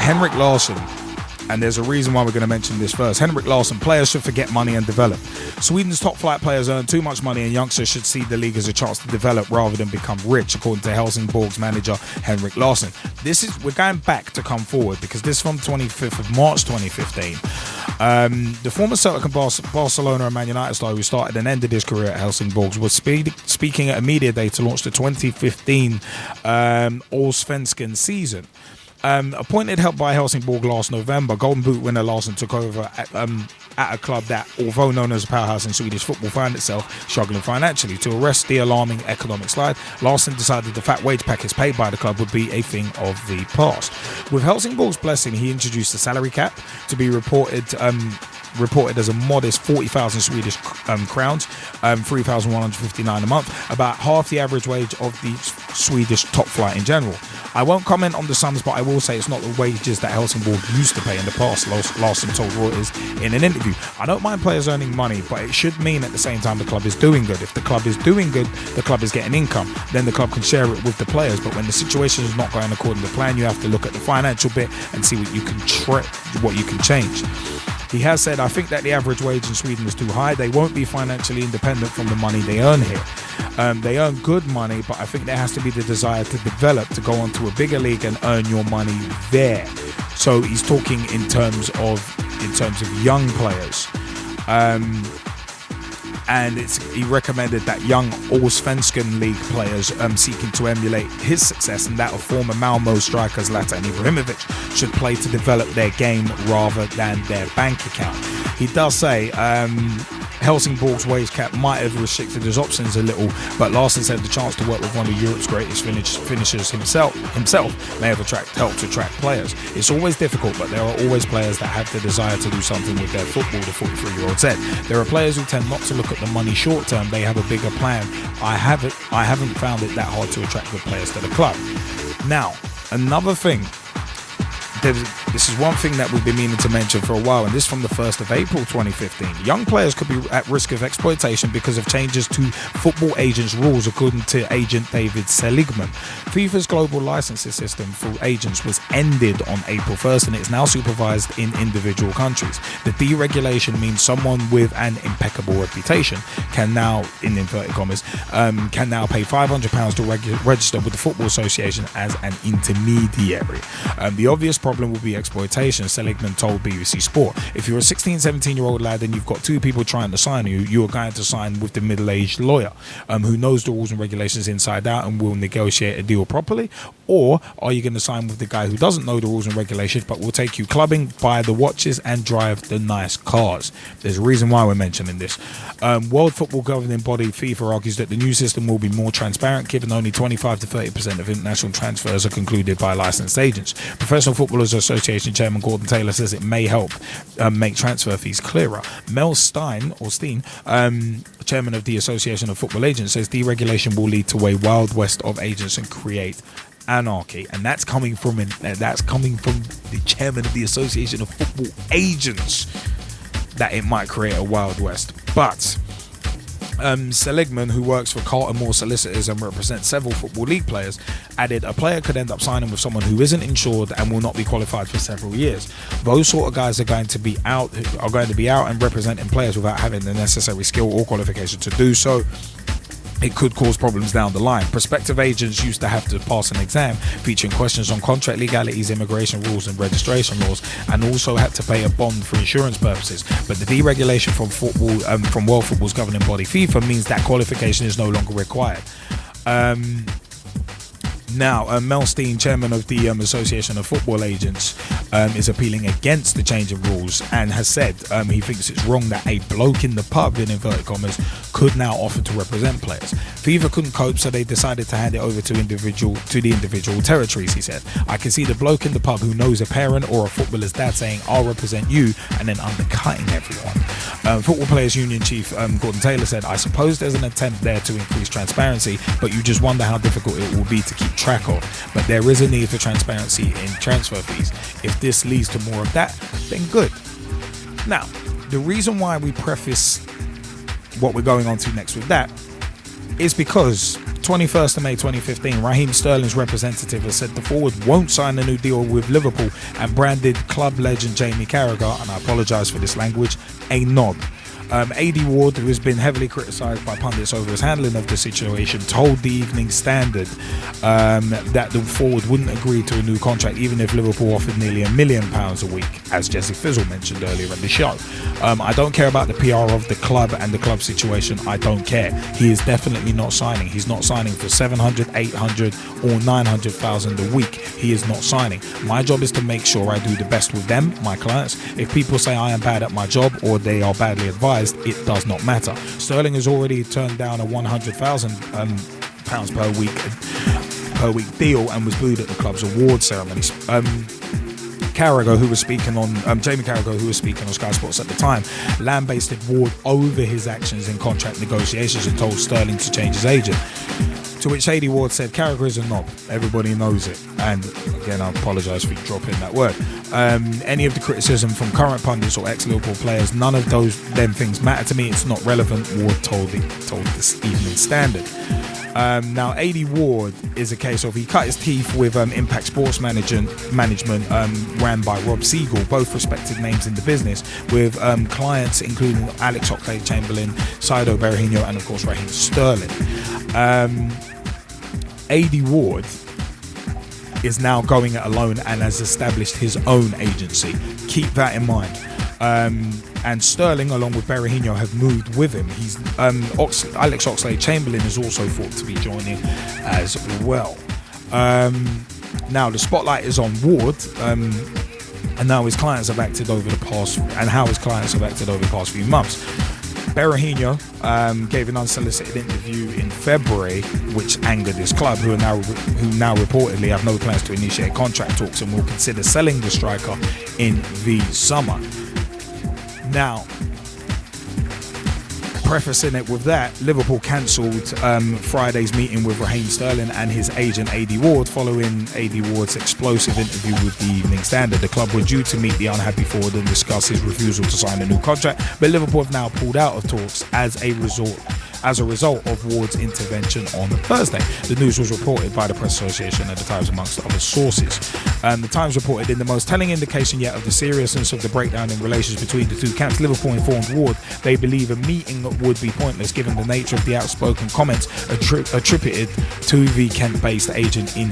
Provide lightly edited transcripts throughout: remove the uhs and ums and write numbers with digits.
Henrik Larsson, and there's a reason why we're going to mention this first. Henrik Larsson, players should forget money and develop. Sweden's top flight players earn too much money and youngsters should see the league as a chance to develop rather than become rich, according to Helsingborg's manager Henrik Larsson. We're going back to come forward because this is from 25th of March 2015. The former Celtic and Barcelona and Man United star who started and ended his career at Helsingborg was speaking at a media day to launch the 2015 Allsvenskan season. Appointed help by Helsingborg last November, Golden Boot winner Larsson took over at a club that, although known as a powerhouse in Swedish football, found itself struggling financially. To arrest the alarming economic slide, Larsson decided the fat wage package paid by the club would be a thing of the past. With Helsingborg's blessing, he introduced the salary cap to be reported as a modest 40,000 Swedish crowns, 3,159 a month, about half the average wage of the Swedish top flight in general. I won't comment on the sums, but I will say it's not the wages that Helsingborg used to pay in the past, Larsson told Reuters in an interview. I don't mind players earning money, but it should mean at the same time the club is doing good. If the club is doing good, the club is getting income, then the club can share it with the players. But when the situation is not going according to plan, you have to look at the financial bit and see what you can change. He has said, I think that the average wage in Sweden is too high. They won't be financially independent from the money they earn here. They earn good money, but I think there has to be the desire to develop, to go on to a bigger league and earn your money there. So he's talking in terms of young players. And he recommended that young Allsvenskan League players seeking to emulate his success and that of former Malmo strikers Zlatan Ibrahimovic should play to develop their game rather than their bank account. He does say Helsingborg's wage cap might have restricted his options a little, but Larsson said the chance to work with one of Europe's greatest finishers himself may have helped attract players. It's always difficult, but there are always players that have the desire to do something with their football, the 43-year-old said. There are players who tend not to look at the money short term, they have a bigger plan. I haven't found it that hard to attract good players to the club. Now, another thing, this is one thing that we've been meaning to mention for a while, and this from the 1st of April 2015. Young players could be at risk of exploitation because of changes to football agents' rules, according to agent David Seligman. FIFA's global licensing system for agents was ended on April 1st, and it's now supervised in individual countries. The deregulation means someone with an impeccable reputation can now, in inverted commas, can now pay £500 to register with the Football Association as an intermediary. The obvious problem will be exploitation, Seligman told BBC Sport. If you're a 16, 17-year-old lad and you've got two people trying to sign you, you're going to sign with the middle-aged lawyer who knows the rules and regulations inside out and will negotiate a deal properly, or are you going to sign with the guy who doesn't know the rules and regulations but will take you clubbing, buy the watches and drive the nice cars? There's a reason why we're mentioning this. World Football governing body FIFA argues that the new system will be more transparent, given only 25 to 30% of international transfers are concluded by licensed agents. Professional Footballers Association Chairman Gordon Taylor says it may help make transfer fees clearer. Mel Steen, Chairman of the Association of Football Agents, says deregulation will lead to a wild west of agents and create anarchy, and that's coming from the Chairman of the Association of Football Agents, that it might create a wild west. But Seligman, who works for Carlton Moore Solicitors and represents several Football League players, added a player could end up signing with someone who isn't insured and will not be qualified for several years. Those sort of guys are going to be out and representing players without having the necessary skill or qualification to do so. It could cause problems down the line. Prospective agents used to have to pass an exam featuring questions on contract legalities, immigration rules and registration laws, and also had to pay a bond for insurance purposes. But the deregulation from World Football's governing body FIFA means that qualification is no longer required. Now, Mel Steen, chairman of the Association of Football Agents, is appealing against the change of rules and has said he thinks it's wrong that a bloke in the pub, in inverted commas, could now offer to represent players. FIFA couldn't cope, so they decided to hand it over to the individual territories, he said. I can see the bloke in the pub who knows a parent or a footballer's dad saying, I'll represent you, and then undercutting everyone. Football Players Union chief Gordon Taylor said, I suppose there's an attempt there to increase transparency, but you just wonder how difficult it will be to keep track of. But there is a need for transparency in transfer fees. If this leads to more of that, then good. Now, the reason why we preface what we're going on to next with that is because 21st of May 2015, Raheem Sterling's representative has said the forward won't sign a new deal with Liverpool and branded club legend Jamie Carragher, and I apologise for this language, a knob. Aidy Ward, who has been heavily criticised by pundits over his handling of the situation, told the Evening Standard that the forward wouldn't agree to a new contract even if Liverpool offered nearly £1 million a week, as Gezzie Fizzle mentioned earlier in the show. I don't care about the PR of the club and the club situation. I don't care. He is definitely not signing. He's not signing for 700, 800 or 900,000 a week. He is not signing. My job is to make sure I do the best with them, my clients. If people say I am bad at my job or they are badly advised, it does not matter. Sterling has already turned down a £100,000 per week deal and was booed at the club's award ceremonies. Carragher, who was speaking on Jamie Carragher, who was speaking on Sky Sports at the time, lambasted Ward over his actions in contract negotiations and told Sterling to change his agent. To which Aidy Ward said, Carragher is a knob. Everybody knows it. And again, I apologise for dropping that word. Any of the criticism from current pundits or ex-Liverpool players, none of them things matter to me. It's not relevant, Ward told this Evening Standard. Now, Aidy Ward is a case of he cut his teeth with Impact Sports Management ran by Rob Siegel, both respected names in the business, with clients including Alex Oxlade-Chamberlain, Saido Berahino, and of course Raheem Sterling. Aidy Ward is now going it alone and has established his own agency. Keep that in mind. And Sterling, along with Berahino, have moved with him. Alex Oxlade-Chamberlain is also thought to be joining as well. Now the spotlight is on Ward, and now his clients have acted over the past few months. Berahino gave an unsolicited interview in February, which angered his club, who now reportedly have no plans to initiate contract talks and will consider selling the striker in the summer. Now, prefacing it with that, Liverpool cancelled Friday's meeting with Raheem Sterling and his agent Aidy Ward following Aidy Ward's explosive interview with the Evening Standard. The club were due to meet the unhappy forward and discuss his refusal to sign a new contract, but Liverpool have now pulled out of talks as a result of Ward's intervention on Thursday. The news was reported by the Press Association and the Times, amongst other sources. The Times reported, in the most telling indication yet of the seriousness of the breakdown in relations between the two camps, Liverpool informed Ward they believe a meeting would be pointless given the nature of the outspoken comments attributed to the Kent-based agent in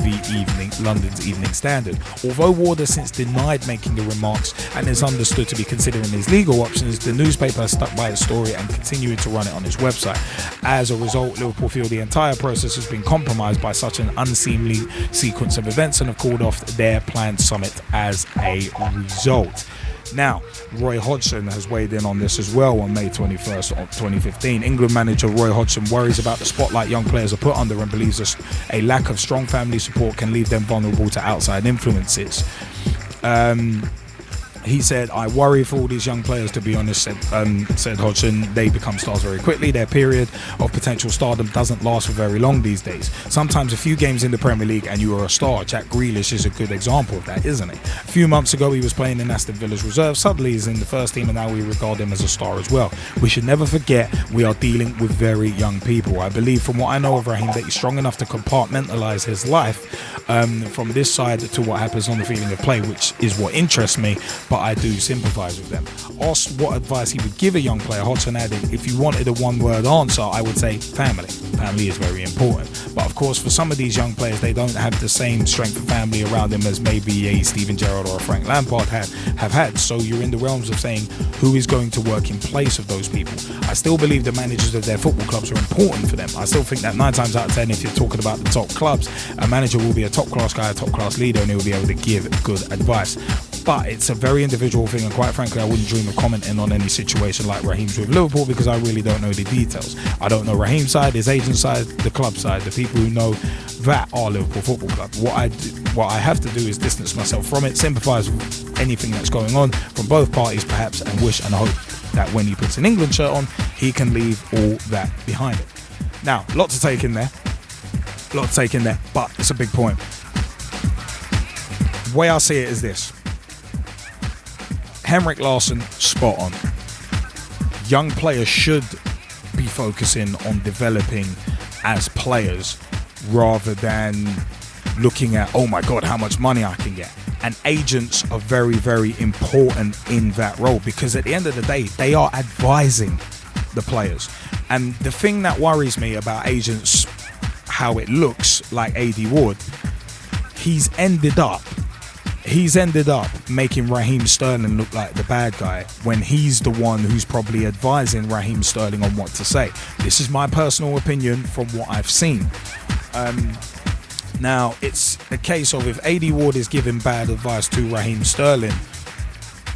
London's Evening Standard. Although Ward has since denied making the remarks and is understood to be considering his legal options, the newspaper has stuck by its story and continued to run it on its website. As a result, Liverpool feel the entire process has been compromised by such an unseemly sequence of events and have called off their planned summit as a result. Now, Roy Hodgson has weighed in on this as well on May 21st of 2015. England manager Roy Hodgson worries about the spotlight young players are put under and believes a lack of strong family support can leave them vulnerable to outside influences. He said, I worry for all these young players, to be honest, said Hodgson. They become stars very quickly. Their period of potential stardom doesn't last for very long these days. Sometimes a few games in the Premier League and you are a star. Jack Grealish is a good example of that, isn't it? A few months ago he was playing in Aston Villa's reserve. Suddenly he's in the first team and now we regard him as a star as well. We should never forget we are dealing with very young people. I believe from what I know of Raheem that he's strong enough to compartmentalise his life from this side to what happens on the field of play, which is what interests me. But I do sympathise with them. Asked what advice he would give a young player, Hodgson added, if you wanted a one-word answer, I would say family. Family is very important. But of course, for some of these young players, they don't have the same strength of family around them as maybe a Steven Gerrard or a Frank Lampard have had. So you're in the realms of saying who is going to work in place of those people. I still believe the managers of their football clubs are important for them. I still think that 9 times out of 10, if you're talking about the top clubs, a manager will be a top-class guy, a top-class leader, and he will be able to give good advice. But it's a very individual thing, and quite frankly I wouldn't dream of commenting on any situation like Raheem's with Liverpool because I really don't know the details. I don't know Raheem's side, his agent's side, the club side, the people who know that are Liverpool Football Club. What I have to do is distance myself from it, sympathise with anything that's going on from both parties perhaps, and wish and hope that when he puts an England shirt on he can leave all that behind it. Now, a lot to take in there, but it's a big point. The way I see it is this: Henrik Larsson, spot on. Young players should be focusing on developing as players rather than looking at, oh my God, how much money I can get. And agents are very, very important in that role, because at the end of the day, they are advising the players. And the thing that worries me about agents, how it looks like Aidy Ward, he's ended up making Raheem Sterling look like the bad guy when he's the one who's probably advising Raheem Sterling on what to say. This is my personal opinion from what I've seen. Now, it's a case of if Aidy Ward is giving bad advice to Raheem Sterling,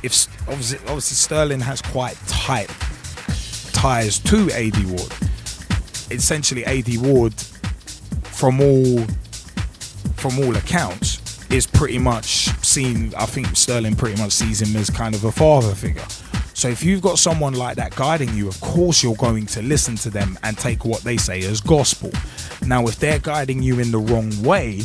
if obviously Sterling has quite tight ties to Aidy Ward. Essentially, Aidy Ward, from all accounts, is pretty much seen, I think Sterling pretty much sees him as kind of a father figure. So if you've got someone like that guiding you, of course you're going to listen to them and take what they say as gospel. Now, if they're guiding you in the wrong way,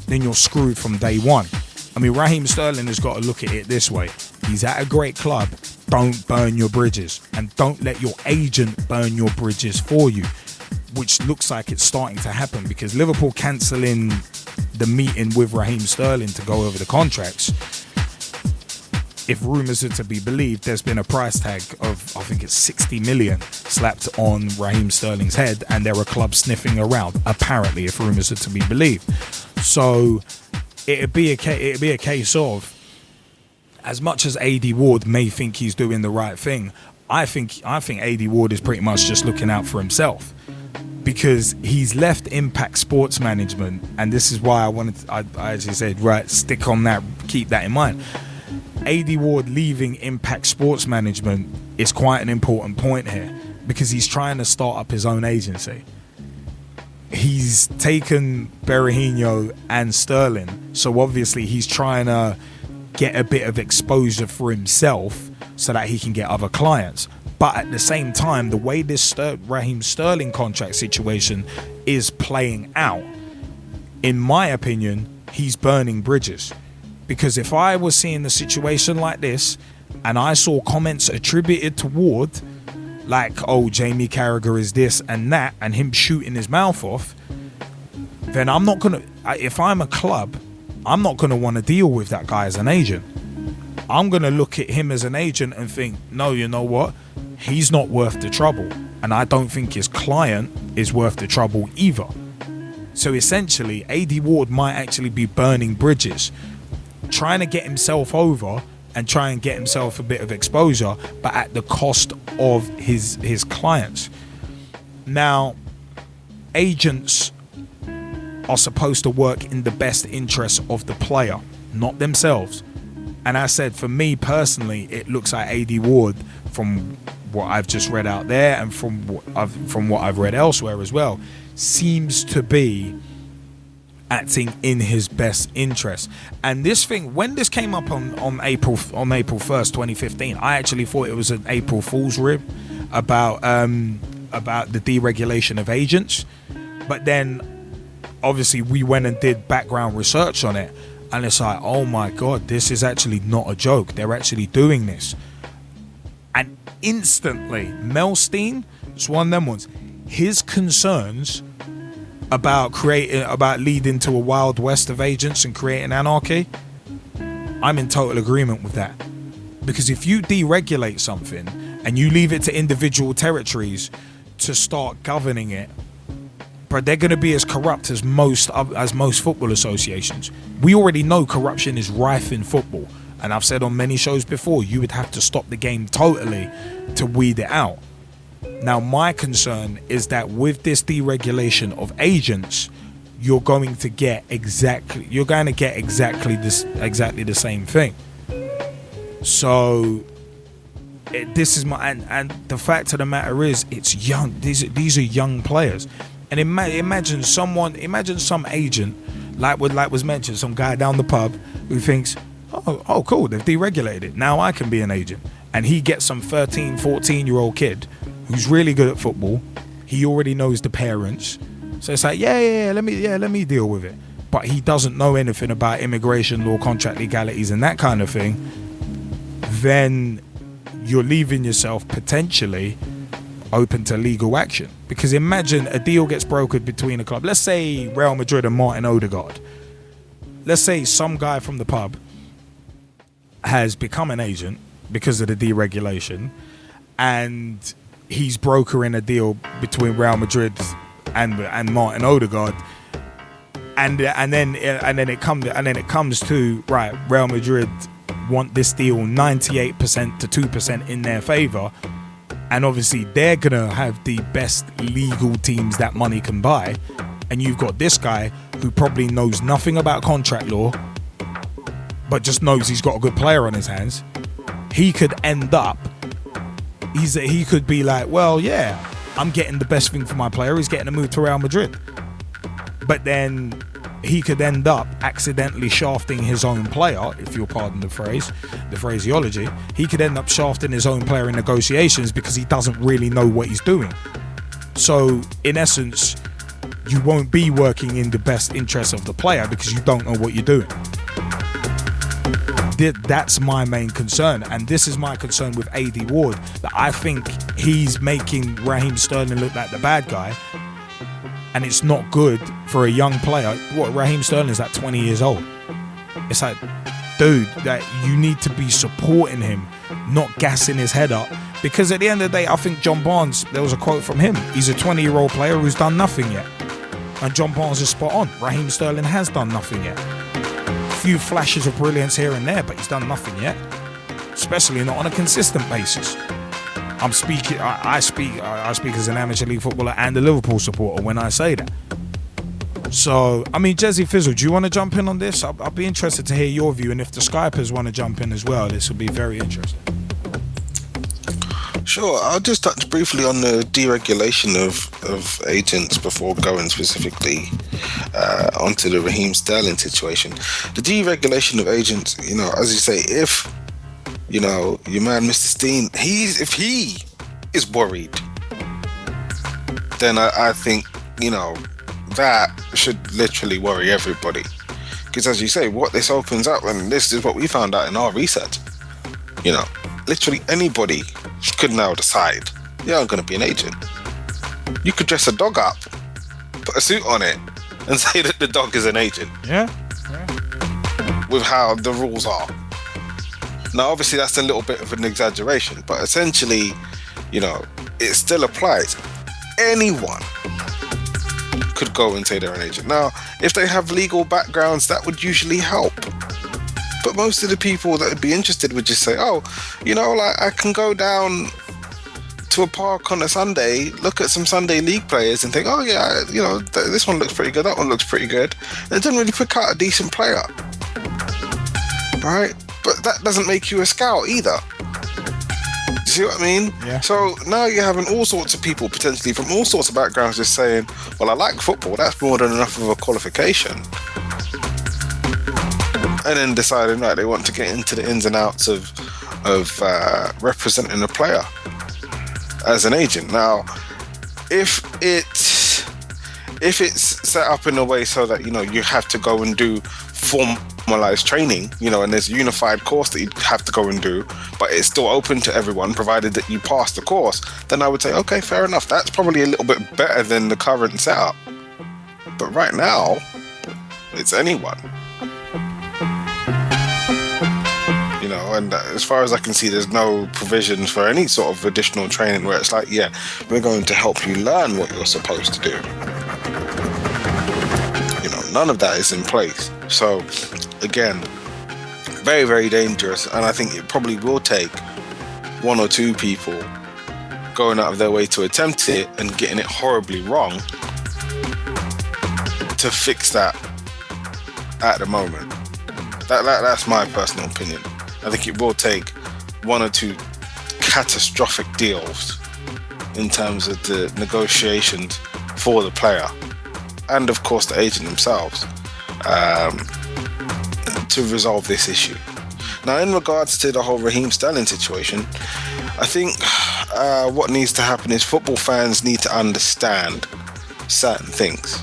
then you're screwed from day one. I mean, Raheem Sterling has got to look at it this way. He's at a great club. Don't burn your bridges, and don't let your agent burn your bridges for you, which looks like it's starting to happen, because Liverpool cancelling the meeting with Raheem Sterling to go over the contracts. If rumours are to be believed, there's been a price tag of, I think it's 60 million slapped on Raheem Sterling's head, and there are clubs sniffing around, apparently, if rumours are to be believed. So it'd be a case of, as much as Aidy Ward may think he's doing the right thing, I think Aidy Ward is pretty much just looking out for himself, because he's left Impact Sports Management, and this is why I actually said, right, stick on that, keep that in mind. Aidy Ward leaving Impact Sports Management is quite an important point here, because he's trying to start up his own agency. He's taken Berahino and Sterling, so obviously he's trying to get a bit of exposure for himself so that he can get other clients. But at the same time, the way this Raheem Sterling contract situation is playing out, in my opinion, he's burning bridges. Because if I was seeing a situation like this and I saw comments attributed to Ward, like, oh, Jamie Carragher is this and that, and him shooting his mouth off, then I'm not going to, if I'm a club, I'm not going to want to deal with that guy as an agent. I'm going to look at him as an agent and think, no, you know what? He's not worth the trouble. And I don't think his client is worth the trouble either. So essentially, Aidy Ward might actually be burning bridges, trying to get himself over and try and get himself a bit of exposure, but at the cost of his clients. Now, agents are supposed to work in the best interest of the player, not themselves. And I said, for me personally, it looks like Aidy Ward, from what I've just read out there and from what I've read elsewhere as well, seems to be acting in his best interest. And this thing, when this came up on April 1st, 2015, I actually thought it was an April Fool's rib about the deregulation of agents. But then obviously we went and did background research on it, and it's like, oh my God, this is actually not a joke. They're actually doing this. And instantly, Melstein, it's one of them ones, his concerns about leading to a wild west of agents and creating anarchy, I'm in total agreement with that. Because if you deregulate something and you leave it to individual territories to start governing it, but they're going to be as corrupt as most football associations. We already know corruption is rife in football, and I've said on many shows before, you would have to stop the game totally to weed it out. Now, my concern is that with this deregulation of agents, you're going to get exactly the same thing. So this is my and the fact of the matter is, it's young. These are young players. And imagine some agent, like was mentioned, some guy down the pub who thinks, oh cool, they've deregulated it. Now I can be an agent. And he gets some 13, 14-year-old kid who's really good at football. He already knows the parents. So it's like, let me deal with it. But he doesn't know anything about immigration law, contract legalities and that kind of thing. Then you're leaving yourself potentially open to legal action. Because imagine a deal gets brokered between a club. Let's say Real Madrid and Martin Odegaard. Let's say some guy from the pub has become an agent because of the deregulation, and he's brokering a deal between Real Madrid and Martin Odegaard, and then it comes to, right, Real Madrid want this deal 98% to 2% in their favor, and obviously they're gonna have the best legal teams that money can buy, and you've got this guy who probably knows nothing about contract law but just knows he's got a good player on his hands. He could end up, he could be like, well, yeah, I'm getting the best thing for my player, he's getting a move to Real Madrid. But then he could end up accidentally shafting his own player, if you'll pardon the phraseology. He could end up shafting his own player in negotiations because he doesn't really know what he's doing. So, in essence, you won't be working in the best interest of the player because you don't know what you're doing. That's my main concern, and this is my concern with Aidy Ward, that I think he's making Raheem Sterling look like the bad guy, and it's not good for a young player. What, Raheem Sterling is like 20 years old. It's like, dude, that you need to be supporting him, not gassing his head up, because at the end of the day, I think John Barnes, there was a quote from him, he's a 20-year-old player who's done nothing yet, and John Barnes is spot on. Raheem Sterling has done nothing yet. Few flashes of brilliance here and there, but he's done nothing yet, especially not on a consistent basis. I speak as an amateur league footballer and a Liverpool supporter when I say that. So, I mean, Gezzie Fizzle, do you want to jump in on this? I'll be interested to hear your view, and if the Skypers want to jump in as well, this will be very interesting. Sure, I'll just touch briefly on the deregulation of agents before going specifically onto the Raheem Sterling situation. The deregulation of agents, you know, as you say, if, you know, your man Mr. Steen, if he is worried, then I think, you know, that should literally worry everybody. Because as you say, what this opens up, and this is what we found out in our research, you know, literally anybody could now decide, yeah, I'm going to be an agent. You could dress a dog up, put a suit on it, and say that the dog is an agent. Yeah. With how the rules are. Now, obviously, that's a little bit of an exaggeration, but essentially, you know, it still applies. Anyone could go and say they're an agent. Now, if they have legal backgrounds, that would usually help. But most of the people that would be interested would just say, oh, you know, like, I can go down to a park on a Sunday, look at some Sunday league players and think, oh yeah, you know, this one looks pretty good, that one looks pretty good. They didn't really pick out a decent player. Right? But that doesn't make you a scout either. You see what I mean? Yeah. So now you're having all sorts of people potentially from all sorts of backgrounds just saying, well, I like football, that's more than enough of a qualification. And then deciding, right, they want to get into the ins and outs of representing a player as an agent. Now, if it's set up in a way so that, you know, you have to go and do formalized training, you know, and there's a unified course that you have to go and do, but it's still open to everyone provided that you pass the course, then I would say, okay, fair enough, that's probably a little bit better than the current setup. But right now, it's anyone. You know, and as far as I can see, there's no provisions for any sort of additional training where it's like, yeah, we're going to help you learn what you're supposed to do. You know, none of that is in place. So, again, very, very dangerous. And I think it probably will take one or two people going out of their way to attempt it and getting it horribly wrong to fix that at the moment. That's my personal opinion. I think it will take one or two catastrophic deals in terms of the negotiations for the player and, of course, the agent themselves to resolve this issue. Now, in regards to the whole Raheem Sterling situation, I think what needs to happen is football fans need to understand certain things.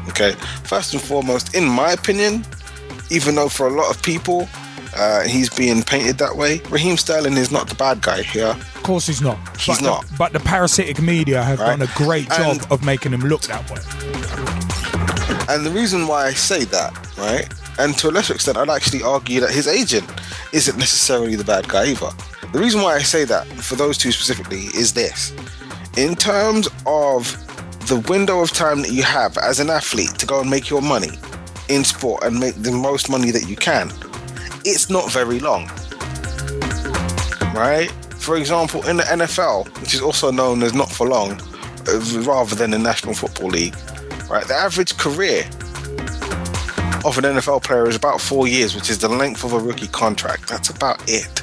Okay, first and foremost, in my opinion, even though for a lot of people he's being painted that way, Raheem Sterling is not the bad guy here. course he's not. He's not. But the parasitic media have done a great job of making him look that way. And the reason why I say that, right, and to a lesser extent, I'd actually argue that his agent isn't necessarily the bad guy either. The reason why I say that, for those two specifically, is this. In terms of the window of time that you have as an athlete to go and make your money in sport and make the most money that you can, it's not very long, right? For example, in the NFL, which is also known as not for long, rather than the National Football League, right? The average career of an NFL player is about 4 years, which is the length of a rookie contract. That's about it.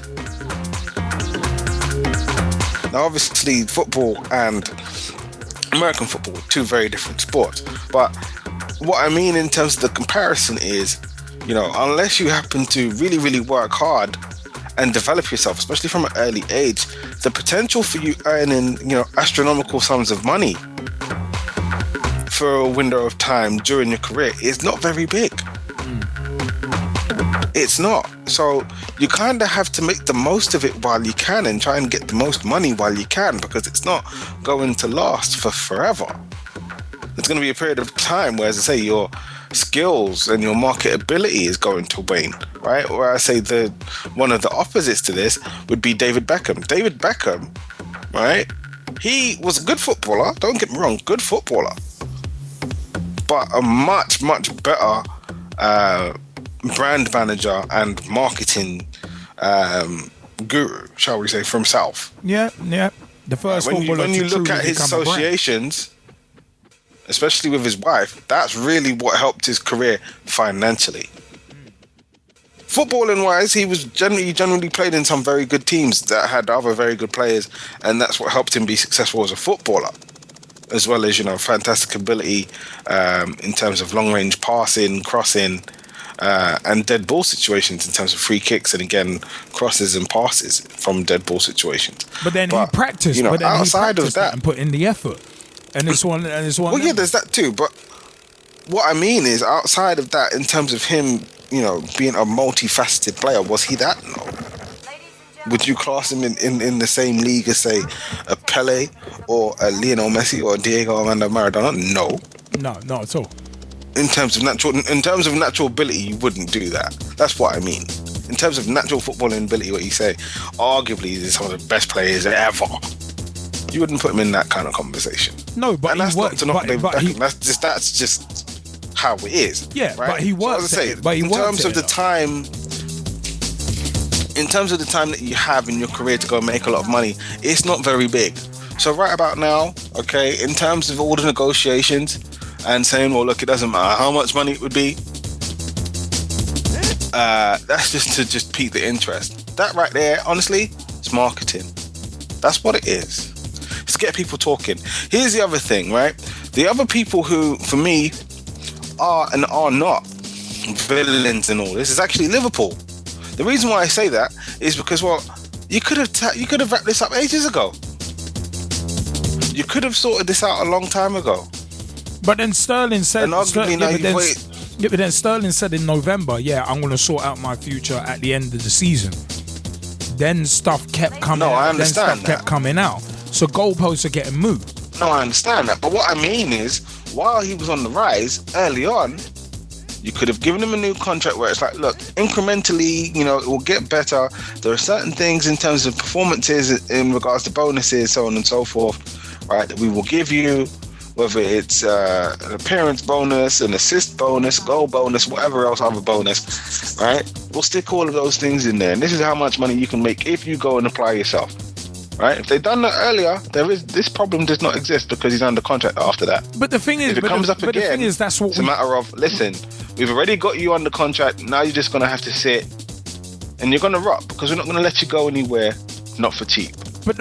Now, obviously, football and American football are two very different sports. But what I mean in terms of the comparison is, you know, unless you happen to really, really work hard and develop yourself, especially from an early age, the potential for you earning, you know, astronomical sums of money for a window of time during your career is not very big. It's not. So you kind of have to make the most of it while you can and try and get the most money while you can, because it's not going to last for forever. There's going to be a period of time where, as I say, your skills and your marketability is going to wane, right? Or I say one of the opposites to this would be David Beckham. David Beckham, right? He was a good footballer, don't get me wrong, good footballer, but a much, much better brand manager and marketing guru, shall we say, for himself. Yeah. The first footballer when you look at his associations, especially with his wife, that's really what helped his career financially. Footballing wise, he was generally played in some very good teams that had other very good players, and that's what helped him be successful as a footballer, as well as, you know, fantastic ability in terms of long range passing, crossing, and dead ball situations in terms of free kicks, and again crosses and passes from dead ball situations. But he practiced. You know, but then outside of that and put in the effort. And this one. Well, yeah, there's that too. But what I mean is, outside of that, in terms of him, you know, being a multifaceted player, was he that? No. Would you class him in the same league as, say, a Pele or a Lionel Messi or a Diego Armando Maradona? No, not at all. In terms of natural ability, you wouldn't do that. That's what I mean. In terms of natural footballing ability, what you say, arguably he's some of the best players ever. You wouldn't put him in that kind of conversation. No, but and that's not to knock David Beckham. That's just how it is. Yeah, right? but he works. So as I say, in terms of the time that you have in your career to go and make a lot of money, it's not very big. So right about now, okay, in terms of all the negotiations and saying, well, look, it doesn't matter how much money it would be, that's just to pique the interest. That right there, honestly, it's marketing. That's what it is. It's to get people talking. Here's the other thing, right? The other people who, for me, are and are not villains in all this is actually Liverpool. The reason why I say that is because, well, you could have wrapped this up ages ago. You could have sorted this out a long time ago. But then Sterling said, but then Sterling said in November, I'm going to sort out my future at the end of the season. Then stuff kept coming out. I understand that. Kept coming out. So goalposts are getting moved. No, I understand that. But what I mean is, while he was on the rise early on, you could have given him a new contract where it's like, look, incrementally, you know, it will get better. There are certain things in terms of performances in regards to bonuses, so on and so forth, right, that we will give you, whether it's an appearance bonus, an assist bonus, goal bonus, whatever else other bonus, right? We'll stick all of those things in there. And this is how much money you can make if you go and apply yourself, right? If they'd done that earlier, this problem does not exist because he's under contract after that. But the thing is, if it comes up again, the thing is, that's what it's a matter of, listen, we've already got you under contract, now you're just going to have to sit and you're going to rock because we're not going to let you go anywhere, not for cheap. But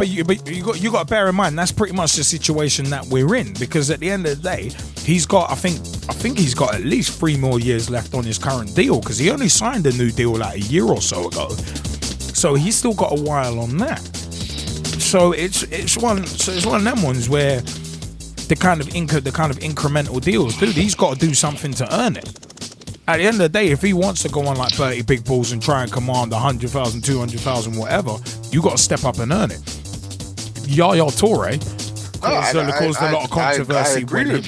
you got to bear in mind that's pretty much the situation that we're in, because at the end of the day, he's got I think he's got at least 3 more years left on his current deal, because he only signed a new deal like a year or so ago. So he's still got a while on that. So it's one of them ones where the kind of incremental deals, dude, he's got to do something to earn it. At the end of the day, if he wants to go on like 30 big balls and try and command 100,000, 200,000, whatever, you got to step up and earn it. Yaya Toure caused a lot of controversy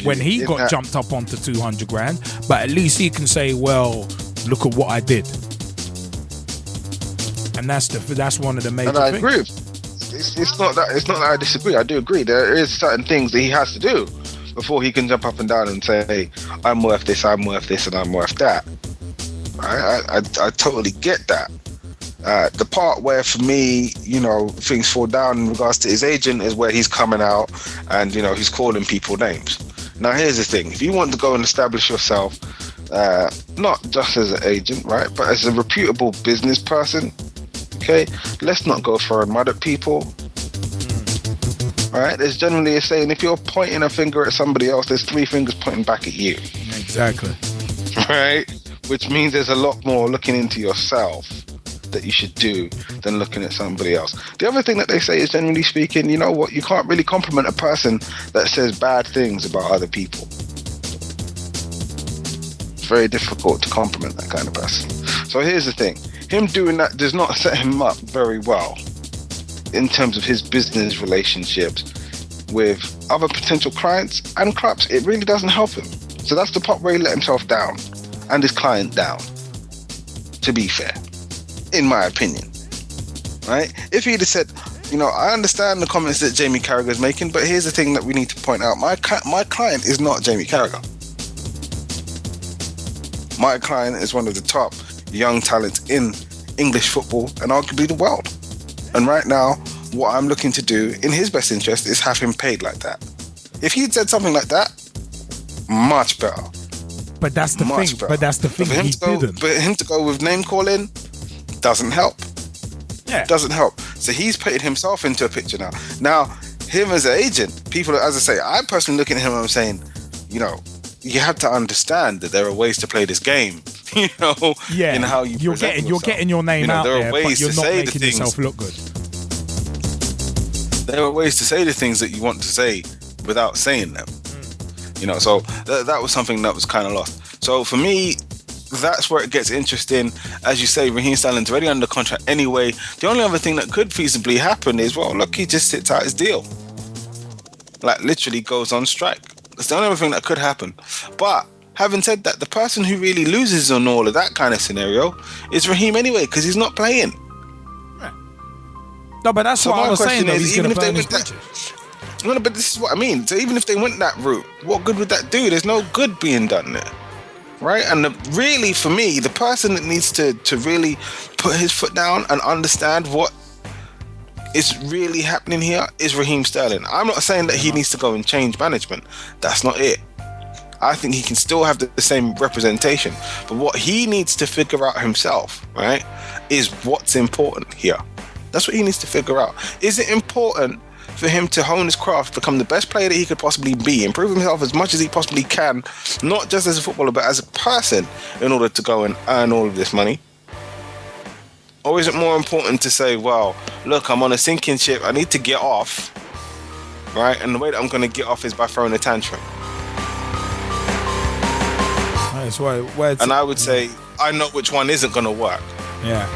when he got jumped up onto 200 grand, but at least he can say, well, look at what I did. And that's one of the major things. And I agree. It's not that I disagree. I do agree. There is certain things that he has to do before he can jump up and down and say, hey, I'm worth this, and I'm worth that. I totally get that. The part where, for me, things fall down in regards to his agent is where he's coming out and, he's calling people names. Now, here's the thing. If you want to go and establish yourself, not just as an agent, right, but as a reputable business person, okay, let's not go throwing mud at people. All right, there's generally a saying, if you're pointing a finger at somebody else, there's 3 fingers pointing back at you. Exactly. Right? Which means there's a lot more looking into yourself that you should do than looking at somebody else. The other thing that they say is, generally speaking, you know what, you can't really compliment a person that says bad things about other people. It's very difficult to compliment that kind of person. So here's the thing. Him doing that does not set him up very well in terms of his business relationships with other potential clients and clubs. It really doesn't help him. So that's the part where he let himself down and his client down, to be fair, in my opinion. Right? If he'd have said, I understand the comments that Jamie Carragher's making, but here's the thing that we need to point out. My client is not Jamie Carragher. My client is one of the top young talents in English football and arguably the world. And right now, what I'm looking to do in his best interest is have him paid like that. If he'd said something like that, much better. But that's the thing. Better. But that's the thing. He didn't. But him to go with name calling doesn't help. Yeah, doesn't help. So he's putting himself into a picture now. Now, him as an agent, people, as I say, I'm personally looking at him and I'm saying, you have to understand that there are ways to play this game. In how you're getting your name out there, but you're not making yourself look good. There are ways to say the things that you want to say without saying them. So that was something that was kind of lost. So for me, that's where it gets interesting. As you say, Raheem Sterling's already under contract anyway. The only other thing that could feasibly happen is, well, look, he just sits out his deal. Like, literally goes on strike. That's the only other thing that could happen. But having said that, the person who really loses on all of that kind of scenario is Raheem anyway, because he's not playing. Right. No, but that's what I was saying, though. He's going to burn his bridges. No, but this is what I mean. So even if they went that route, what good would that do? There's no good being done there. Right? And really, for me, the person that needs to really put his foot down and understand what is really happening here is Raheem Sterling. I'm not saying that he needs to go and change management. That's not it. I think he can still have the same representation. But what he needs to figure out himself, right, is what's important here. That's what he needs to figure out. Is it important for him to hone his craft, become the best player that he could possibly be, improve himself as much as he possibly can, not just as a footballer, but as a person, in order to go and earn all of this money? Or is it more important to say, well, look, I'm on a sinking ship, I need to get off, right? And the way that I'm going to get off is by throwing a tantrum. That's why. And I would say, I know which one isn't going to work. Yeah.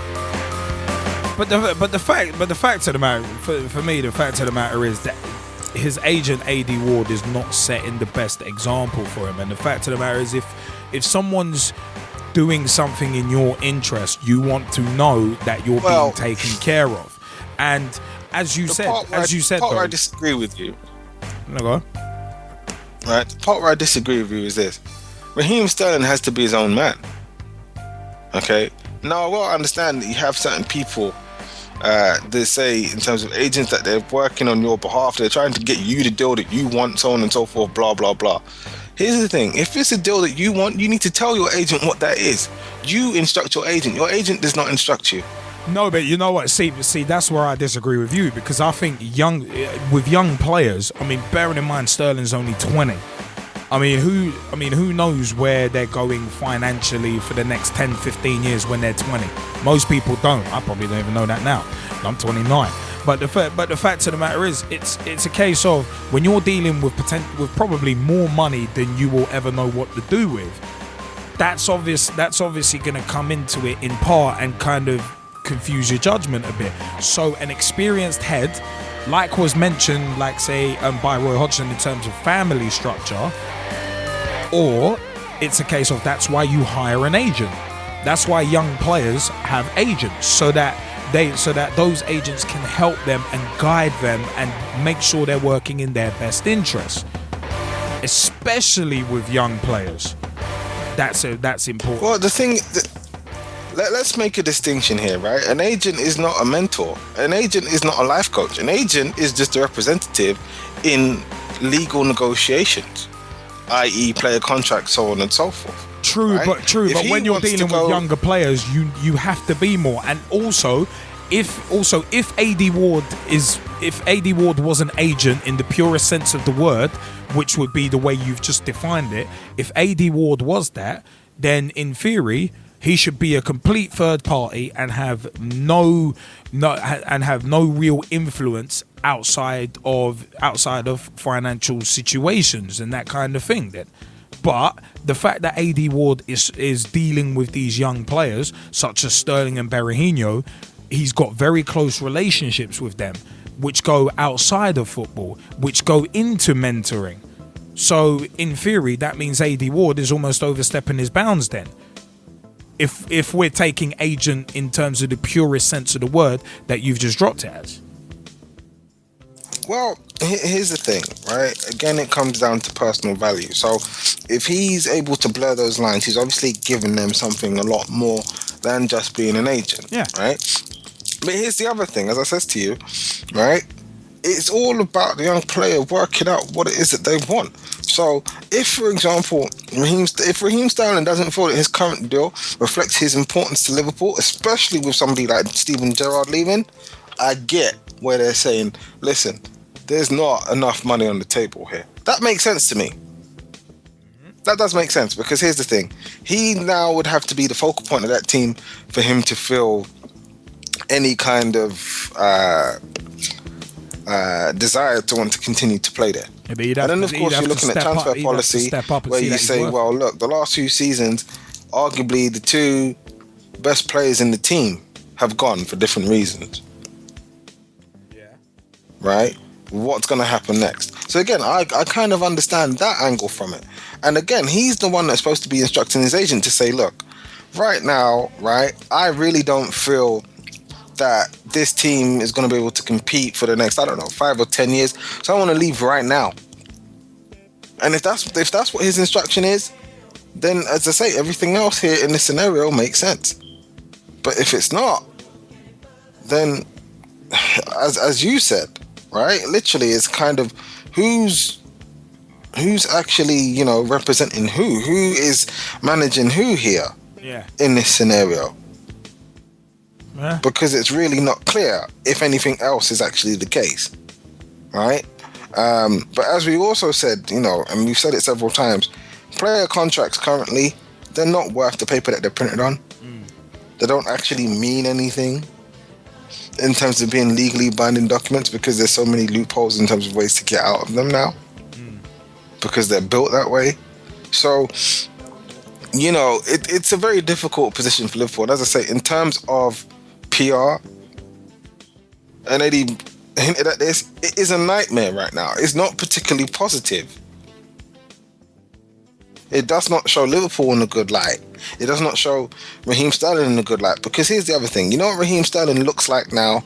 But the fact of the matter, for me, the fact of the matter is that his agent Aidy Ward is not setting the best example for him. And the fact of the matter is, if someone's doing something in your interest, you want to know that you're being taken care of. And as you said, the part where I disagree with you. No, go on. Right. The part where I disagree with you is this: Raheem Sterling has to be his own man. Okay. Now, well, I understand that you have certain people that say, in terms of agents, that they're working on your behalf, they're trying to get you the deal that you want, so on and so forth, blah, blah, blah. Here's the thing. If it's a deal that you want, you need to tell your agent what that is. You instruct your agent. Your agent does not instruct you. No, but you know what? See, that's where I disagree with you, because I think with young players, I mean, bearing in mind Sterling's only 20. I mean, who knows where they're going financially for the next 10, 15 years when they're 20? Most people don't. I probably don't even know that now. I'm 29. But the fact of the matter is, it's a case of when you're dealing with probably more money than you will ever know what to do with. that's obviously going to come into it in part and kind of confuse your judgment a bit. So an experienced head, like was mentioned, like say by Roy Hodgson in terms of family structure, or it's a case of that's why you hire an agent. That's why young players have agents, so that those agents can help them and guide them and make sure they're working in their best interest, especially with young players. That's important. Well, the thing, let's make a distinction here, right? An agent is not a mentor. An agent is not a life coach. An agent is just a representative in legal negotiations, i.e. player contracts, so on and so forth. True, right? But when you're dealing with younger players, you have to be more. And also, if Aidy Ward was an agent in the purest sense of the word, which would be the way you've just defined it, if Aidy Ward was that, then in theory he should be a complete third party and have no real influence outside of financial situations and that kind of thing. Then, but the fact that Aidy Ward is dealing with these young players such as Sterling and Berahino, he's got very close relationships with them, which go outside of football, which go into mentoring. So in theory, that means Aidy Ward is almost overstepping his bounds then. If we're taking agent in terms of the purest sense of the word that you've just dropped it as. Well, here's the thing, right? Again, it comes down to personal value. So if he's able to blur those lines, he's obviously giving them something a lot more than just being an agent, yeah. Right? But here's the other thing, as I said to you, right? It's all about the young player working out what it is that they want. So if, for example, Raheem Sterling doesn't feel that his current deal reflects his importance to Liverpool, especially with somebody like Steven Gerrard leaving, I get where they're saying, listen, there's not enough money on the table here. That makes sense to me. That does make sense, because here's the thing. He now would have to be the focal point of that team for him to feel any kind of desire to want to continue to play there. Yeah, and then, of course, you're looking at transfer policy where you say, well, look, the last 2 seasons, arguably the 2 best players in the team have gone for different reasons. Yeah. Right? What's going to happen next? So again, I kind of understand that angle from it. And again, he's the one that's supposed to be instructing his agent to say, look, right now, right, I really don't feel that this team is going to be able to compete for the next, 5 or 10 years. So I want to leave right now. And if that's what his instruction is, then, as I say, everything else here in this scenario makes sense. But if it's not, then, as you said, right, literally, it's kind of who's actually, representing who is managing who here, in this scenario. Yeah. Because it's really not clear if anything else is actually the case, right? But as we also said, and we've said it several times, player contracts currently, they're not worth the paper that they're printed on. They don't actually mean anything in terms of being legally binding documents, because there's so many loopholes in terms of ways to get out of them now, because they're built that way. So, it's a very difficult position for Liverpool. And as I say, in terms of PR, and Eddie hinted at this, it is a nightmare right now. It's not particularly positive. It does not show Liverpool in a good light. It does not show Raheem Sterling in a good light. Because here's the other thing. You know what Raheem Sterling looks like now?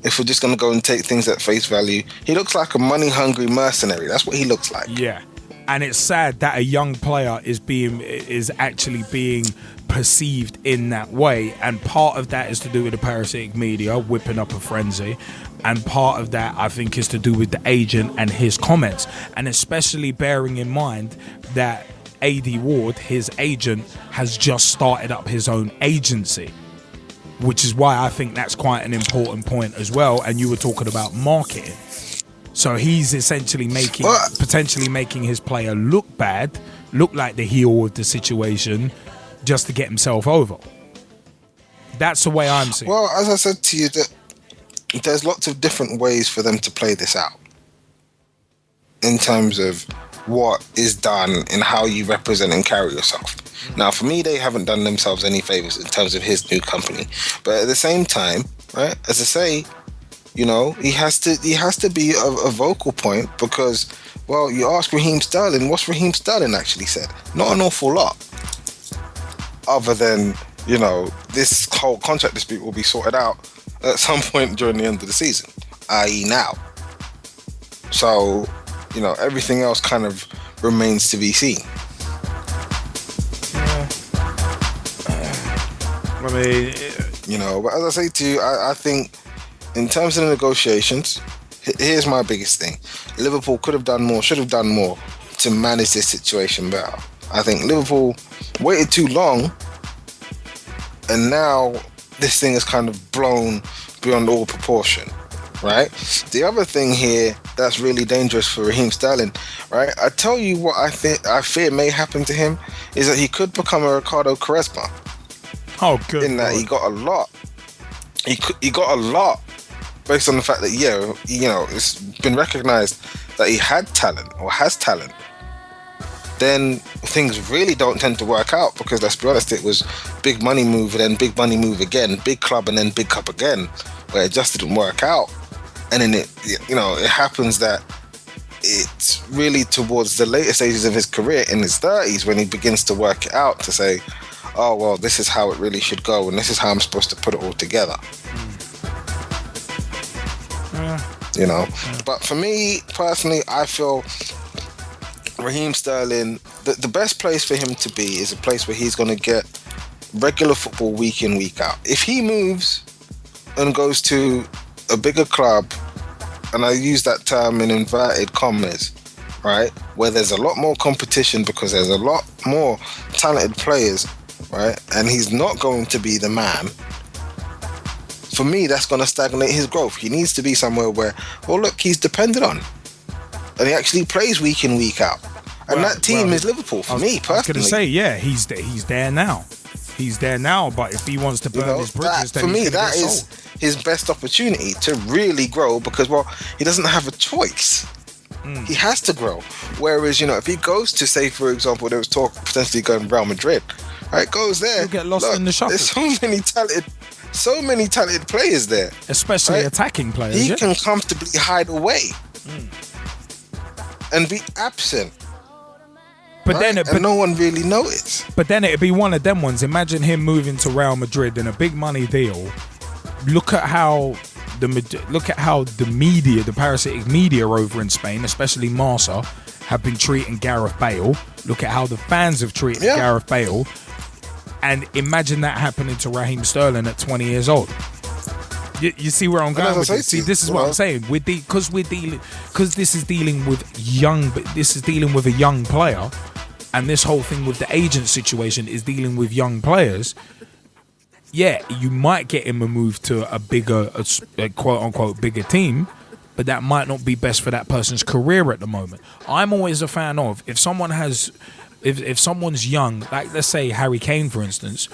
If we're just going to go and take things at face value, he looks like a money-hungry mercenary. That's what he looks like. Yeah. And it's sad that a young player is actually being perceived in that way, and part of that is to do with the parasitic media whipping up a frenzy, and part of that I think is to do with the agent and his comments, and especially bearing in mind that Aidy Ward, his agent, has just started up his own agency, which is why I think that's quite an important point as well. And you were talking about marketing. So he's essentially potentially making his player look bad, look like the heel of the situation, just to get himself over. That's the way I'm seeing it. Well, as I said to you, that there's lots of different ways for them to play this out in terms of what is done in how you represent and carry yourself. Now, for me, they haven't done themselves any favors in terms of his new company. But at the same time, right, as I say, you know, he has to be a vocal point because, well, you ask Raheem Sterling, what's Raheem Sterling actually said? Not an awful lot. Other than, you know, this whole contract dispute will be sorted out at some point during the end of the season, i.e. now. So, you know, everything else kind of remains to be seen. I mean, you know, but as I say to you, I think in terms of the negotiations, here's my biggest thing. Liverpool could have done more, should have done more to manage this situation better. I think Liverpool waited too long, and now this thing is kind of blown beyond all proportion, right? The other thing here that's really dangerous for Raheem Sterling, right? I tell you what I fear may happen to him is that he could become a Ricardo Quaresma. Oh, good. In that he got a lot. He got a lot based on the fact that, yeah, you know, it's been recognized that he had talent or has talent. Then things really don't tend to work out because, let's be honest, it was big money move and then big money move again, big club and then big cup again, where it just didn't work out. And then it, you know, it happens that it's really towards the later stages of his career in his 30s when he begins to work it out to say, oh, well, this is how it really should go and this is how I'm supposed to put it all together. You know? But for me, personally, I feel Raheem Sterling, the best place for him to be is a place where he's going to get regular football week in, week out. If he moves and goes to a bigger club, and I use that term in inverted commas, right, where there's a lot more competition because there's a lot more talented players, right, and he's not going to be the man, for me, that's going to stagnate his growth. He needs to be somewhere where, well, look, he's depended on. And he actually plays week in, week out. And that team is Liverpool, for me, personally. I was going to say, yeah, he's there now. He's there now, but if he wants to burn his bridges, then for me, that is his best opportunity to really grow because, well, he doesn't have a choice. He has to grow. Whereas, you know, if he goes to, say, for example, there was talk potentially going to Real Madrid, right, goes there. He'll get lost in the shuffle. There's so many talented players there. Especially attacking players. He can comfortably hide away and be absent. But then and no one really noticed. But then it'd be one of them ones. Imagine him moving to Real Madrid in a big money deal. Look at how the media, the parasitic media over in Spain, especially Marca, have been treating Gareth Bale. Look at how the fans have treated Gareth Bale. And imagine that happening to Raheem Sterling at 20 years old. You see where I'm going with this? See, this is what I'm saying. Because this is dealing with a young player, and this whole thing with the agent situation is dealing with young players. Yeah, you might get him a move to a bigger, a quote unquote bigger team, but that might not be best for that person's career at the moment. I'm always a fan of if someone's young, like let's say Harry Kane, for instance,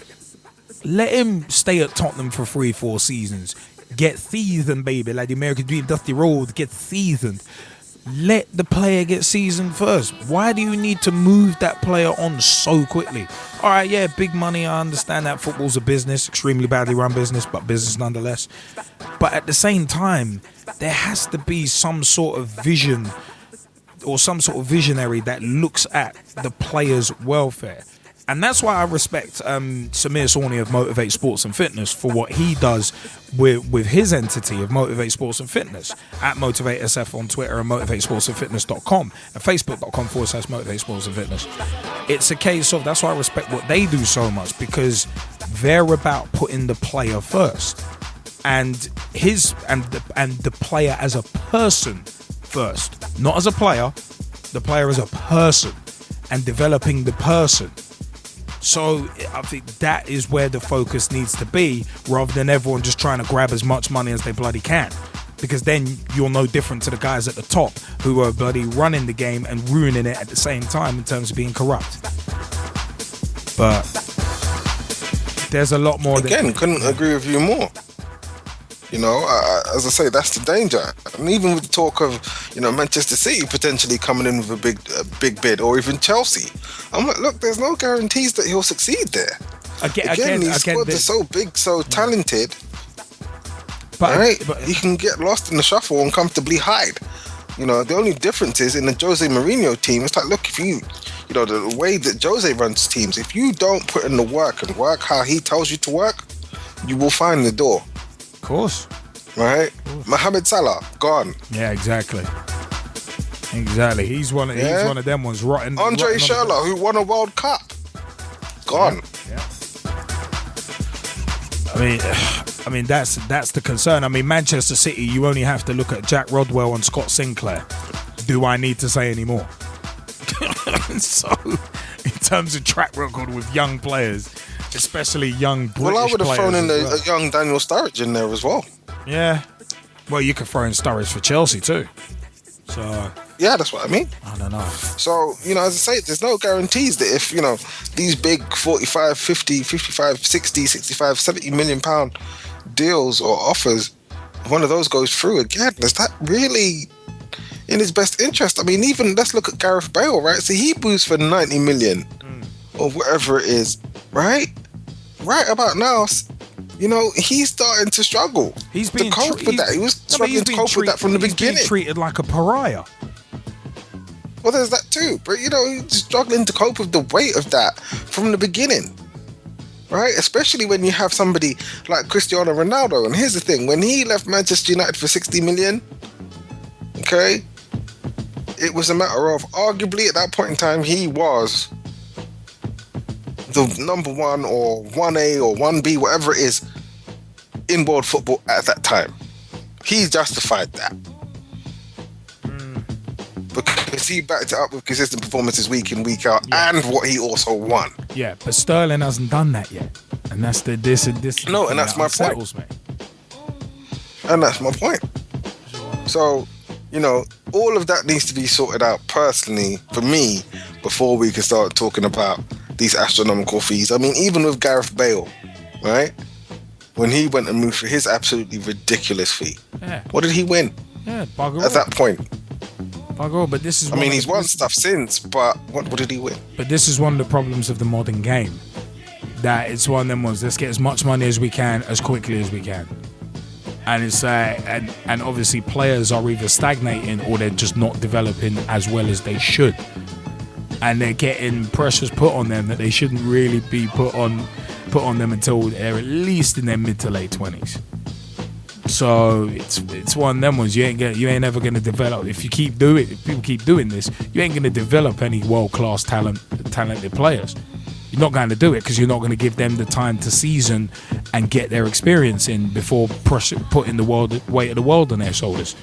let him stay at Tottenham for 3-4 seasons. Get seasoned, baby. Like the American dream, Dusty Rhodes, get seasoned. Let the player get seasoned first. Why do you need to move that player on so quickly? All right, yeah, big money. I understand that football's a business, extremely badly run business, but business nonetheless. But at the same time, there has to be some sort of vision or some sort of visionary that looks at the player's welfare. And that's why I respect Samir Sawney of Motivate Sports and Fitness for what he does with his entity of Motivate Sports and Fitness at MotivateSF on Twitter and MotivateSportsandFitness.com and Facebook.com/Motivate Sports and Fitness. It's a case of, that's why I respect what they do so much, because they're about putting the player first and the player as a person first, not as a player, the player as a person and developing the person. So I think that is where the focus needs to be, rather than everyone just trying to grab as much money as they bloody can. Because then you're no different to the guys at the top who are bloody running the game and ruining it at the same time in terms of being corrupt. But there's a lot more. Again, couldn't agree with you more. You know, as I say, that's the danger. And even with the talk of, you know, Manchester City potentially coming in with a big bid, or even Chelsea, I'm like, look, there's no guarantees that he'll succeed there. Again, these squads are so big, so talented, but he can get lost in the shuffle and comfortably hide. You know, the only difference is in the Jose Mourinho team, it's like, look, if you know, the way that Jose runs teams, if you don't put in the work and work how he tells you to work, you will find the door. Of course. Right? Mohamed Salah, gone. Yeah, exactly. He's one of them ones rotten. Andre Schürrle, who won a World Cup, gone. Yeah. I mean that's the concern. I mean, Manchester City, you only have to look at Jack Rodwell and Scott Sinclair. Do I need to say any more? So, in terms of track record with young players, especially young British players. Well, I would have thrown in a young Daniel Sturridge in there as well. Yeah. Well, you could throw in Sturridge for Chelsea too. So. Yeah, that's what I mean. I don't know. So, you know, as I say, there's no guarantees that if, you know, these big 45, 50, 55, 60, 65, 70 million pound deals or offers, one of those goes through again, is that really in his best interest? I mean, even let's look at Gareth Bale, right? So he moves for 90 million or whatever it is, right? Right about now, you know, he's starting to struggle. He's been to cope with that. He was struggling to cope with that from the beginning. He's treated like a pariah. Well, there's that too. But, you know, he's struggling to cope with the weight of that from the beginning. Right? Especially when you have somebody like Cristiano Ronaldo. And here's the thing. When he left Manchester United for 60 million, okay, it was a matter of, arguably at that point in time, he was the number one or 1A or 1B, whatever it is, in world football at that time. He justified that. Because he backed it up with consistent performances week in, week out, and what he also won. Yeah, but Sterling hasn't done that yet. And that's this. No, and that's my point. And that's my point. So, you know, all of that needs to be sorted out personally for me before we can start talking about these astronomical fees. I mean, even with Gareth Bale, right? When he went and moved for his absolutely ridiculous fee, what did he win? Yeah, bugger at that point. Bugger, but this is. I mean, he's won stuff since, but what did he win? But this is one of the problems of the modern game. That it's one of them ones. Let's get as much money as we can, as quickly as we can. And it's and obviously players are either stagnating or they're just not developing as well as they should, and they're getting pressures put on them that they shouldn't really be put on them until they're at least in their mid to late 20s. So it's one of them ones. You ain't ever gonna develop if people keep doing this. You ain't gonna develop any world-class talented players. You're not going to do it because you're not going to give them the time to season and get their experience in before putting the weight of the world on their shoulders.